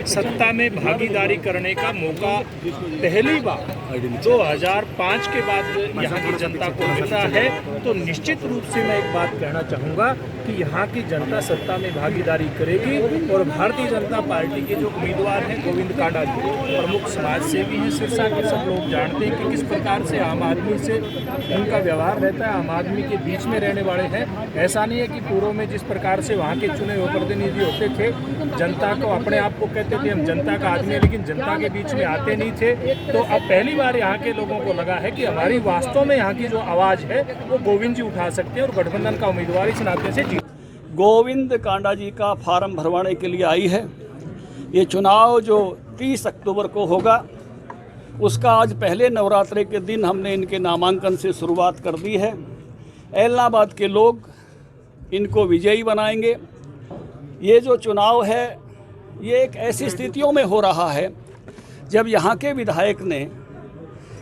सत्ता में भागीदारी करने का मौका पहली बार 2005 के बाद यहाँ की जनता को मिला है, तो निश्चित रूप से मैं एक बात कहना चाहूँगा कि यहाँ की जनता सत्ता में भागीदारी करेगी। और भारतीय जनता पार्टी के जो उम्मीदवार हैं गोविंद कांडा जी, प्रमुख समाज सेवी हैं सिरसा के, सब लोग जानते हैं कि किस प्रकार से आम आदमी से उनका व्यवहार रहता है, आम आदमी के बीच में रहने वाले हैं। ऐसा नहीं है कि पूर्व में जिस प्रकार से वहाँ के चुने हुए प्रतिनिधि होते थे, जनता को अपने आप को कहते थे हम जनता का आदमी है, लेकिन जनता के बीच में आते नहीं थे। तो अब पहली बार यहाँ के लोगों को लगा है कि हमारी वास्तव में यहाँ की जो आवाज़ है वो गोविंद जी उठा सकते हैं और गठबंधन का उम्मीदवार इस नाते से जीत। गोविंद कांडा जी का फार्म भरवाने के लिए आई है। ये चुनाव जो 30 अक्टूबर को होगा, उसका आज पहले नवरात्रि के दिन हमने इनके नामांकन से शुरुआत कर दी है। एलनाबाद के लोग इनको विजयी बनाएंगे। ये जो चुनाव है ये एक ऐसी स्थितियों में हो रहा है जब यहाँ के विधायक ने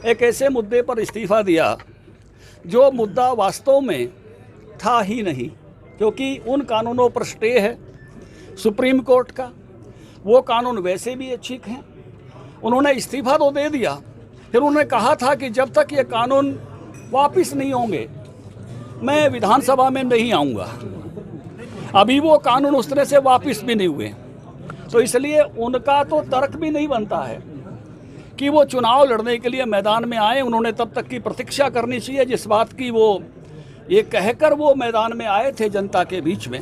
एक ऐसे मुद्दे पर इस्तीफ़ा दिया जो मुद्दा वास्तव में था ही नहीं, क्योंकि उन कानूनों पर स्टे है सुप्रीम कोर्ट का। वो कानून वैसे भी ठीक हैं। उन्होंने इस्तीफ़ा तो दे दिया, फिर उन्होंने कहा था कि जब तक ये कानून वापस नहीं होंगे मैं विधानसभा में नहीं आऊँगा। अभी वो कानून उस तरह से वापस भी नहीं हुए, तो इसलिए उनका तो तर्क भी नहीं बनता है कि वो चुनाव लड़ने के लिए मैदान में आए। उन्होंने तब तक की प्रतीक्षा करनी चाहिए जिस बात की वो ये कहकर वो मैदान में आए थे जनता के बीच में।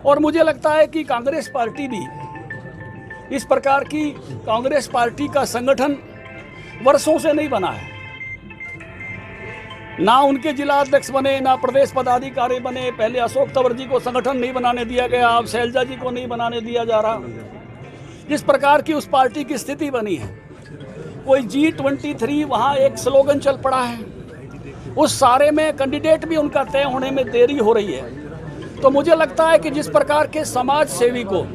और मुझे लगता है कि कांग्रेस पार्टी भी इस प्रकार की, कांग्रेस पार्टी का संगठन वर्षों से नहीं बना है, ना उनके जिला अध्यक्ष बने, ना प्रदेश पदाधिकारी बने। पहले अशोक तंवर जी को संगठन नहीं बनाने दिया गया, अब शैलजा जी को नहीं बनाने दिया जा रहा। जिस प्रकार की उस पार्टी की स्थिति बनी है, कोई G23 वहाँ एक स्लोगन चल पड़ा है, उस सारे में कैंडिडेट भी उनका तय होने में देरी हो रही है। तो मुझे लगता है कि जिस प्रकार के समाज सेवी को,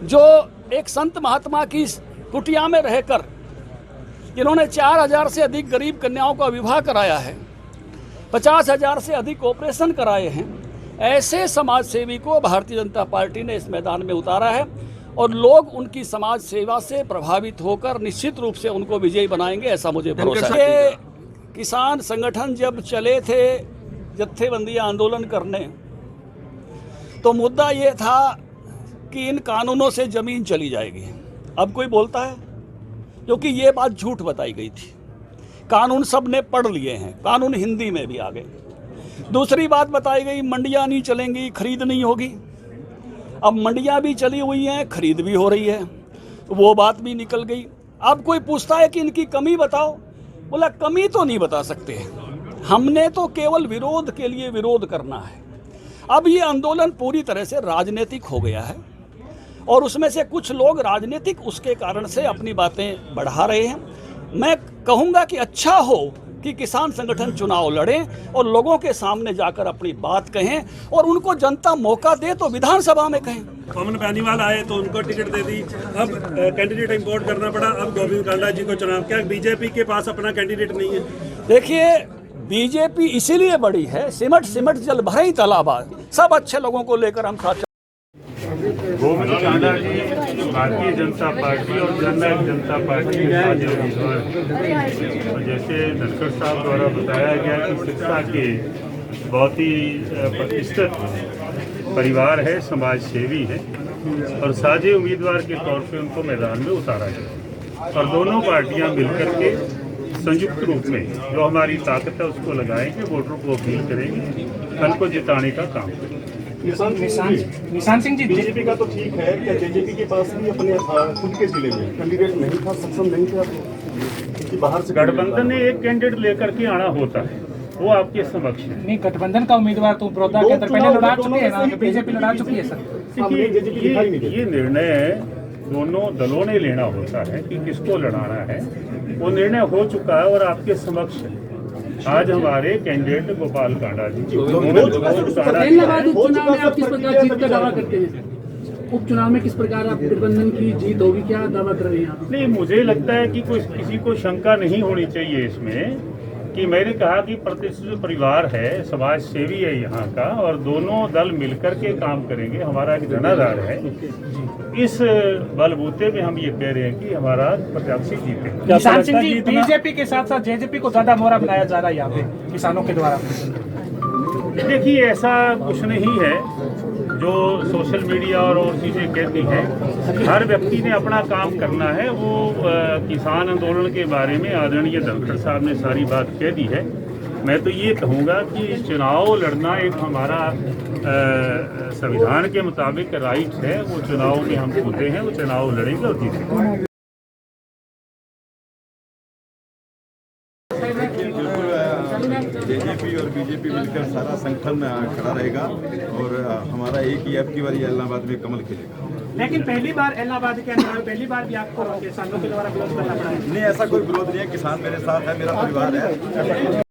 जो एक संत महात्मा की कुटिया में रहकर इन्होंने 4000 से अधिक गरीब कन्याओं का विवाह कराया है, 50,000 से अधिक ऑपरेशन कराए हैं, ऐसे समाज सेवी को भारतीय जनता पार्टी ने इस मैदान में उतारा है। और लोग उनकी समाज सेवा से प्रभावित होकर निश्चित रूप से उनको विजयी बनाएंगे, ऐसा मुझे भरोसा है। किसान संगठन जब चले थे जत्थेबंदी आंदोलन करने, तो मुद्दा ये था कि इन कानूनों से ज़मीन चली जाएगी। अब कोई बोलता है, क्योंकि ये बात झूठ बताई गई थी। कानून सब ने पढ़ लिए हैं, कानून हिंदी में भी आ गए। दूसरी बात बताई गई मंडियाँ नहीं चलेंगी, खरीद नहीं होगी। अब मंडियाँ भी चली हुई हैं, खरीद भी हो रही है, वो बात भी निकल गई। अब कोई पूछता है कि इनकी कमी बताओ, बोला कमी तो नहीं बता सकते, हमने तो केवल विरोध के लिए विरोध करना है। अब ये आंदोलन पूरी तरह से राजनीतिक हो गया है और उसमें से कुछ लोग राजनीतिक उसके कारण से अपनी बातें बढ़ा रहे हैं। मैं कहूँगा कि अच्छा हो कि किसान संगठन चुनाव लड़ें और लोगों के सामने जाकर अपनी बात कहें, और उनको जनता मौका दे तो विधानसभा में कहें। पवन बेनीवाल आए तो उनको टिकट दे दी, अब कैंडिडेट इंपोर्ट करना पड़ा। अब गोविंद कांडा जी को चुनाव, क्या बीजेपी के पास अपना कैंडिडेट नहीं है? देखिए, बीजेपी इसीलिए बड़ी है, सिमट सिमट जल भरे ही तालाब, सब अच्छे लोगों को लेकर हम साथ। गोविंद कांडा जी भारतीय जनता पार्टी और जननायक जनता पार्टी के साझे उम्मीदवार हैं। और जैसे धनखड़ साहब द्वारा बताया गया कि सिरसा के बहुत ही प्रतिष्ठित परिवार है, समाज सेवी है, और साझे उम्मीदवार के तौर पे उनको मैदान में उतारा गया। और दोनों पार्टियां मिलकर के संयुक्त रूप में जो हमारी ताकत है उसको लगाएंगे, वोटरों को अपील करेंगे, कल को जिताने का काम करेंगे। निशान सिंह जी, बीजेपी का तो ठीक है, क्या जेजेपी के पास भी अपने खुद के जिले में कैंडिडेट नहीं था, सक्षम नहीं थे, क्योंकि बाहर से गठबंधन ने एक कैंडिडेट लेकर के आना होता है, वो आपके समक्ष है। नहीं, गठबंधन का उम्मीदवार तो प्रोदा के अंदर पहले लड़ा चुके हैं ना, बीजेपी लड़ा चुकी है सर। ये निर्णय दोनों दलों ने लेना होता है कि किसको लड़ाना है, वो निर्णय हो चुका है और आपके समक्ष है। आज हमारे कैंडिडेट गोपाल कांडा जी, उपचुनाव में आप किस प्रकार जीत का दावा करते हैं? उपचुनाव में किस प्रकार आप गठबंधन की जीत होगी, क्या दावा कर रहे हैं आप? नहीं, मुझे लगता है कि कोई किसी को शंका नहीं होनी चाहिए इसमें कि मैंने कहा कि प्रतिष्ठित परिवार है, समाज सेवी है यहाँ का, और दोनों दल मिलकर के काम करेंगे। हमारा एक जनाधार है, इस बलबूते में हम ये कह रहे हैं कि हमारा प्रत्याशी जीते। किसान सिंह जी, बीजेपी के साथ साथ जेजेपी को ज्यादा मोहरा बनाया जा रहा है यहाँ पे किसानों के द्वारा। देखिए, ऐसा कुछ नहीं है जो सोशल मीडिया और चीज़ें कहती हैं। हर व्यक्ति ने अपना काम करना है। वो किसान आंदोलन के बारे में आदरणीय धनखड़ साहब ने सारी बात कह दी है। मैं तो ये कहूँगा कि चुनाव लड़ना एक हमारा संविधान के मुताबिक राइट है। वो चुनाव में हम होते हैं, वो चुनाव लड़ेंगे और जीतेंगे। जेजेपी और बीजेपी मिलकर सारा संगठन खड़ा रहेगा और हमारा एक ही अब की बारी इलाहाबाद में कमल खिलेगा। लेकिन पहली बार इलाहाबाद के अंदर पहली बार भी आपको किसानों के द्वारा विरोध करना पड़ा है। नहीं, ऐसा कोई विरोध नहीं है। किसान मेरे साथ है, मेरा परिवार है।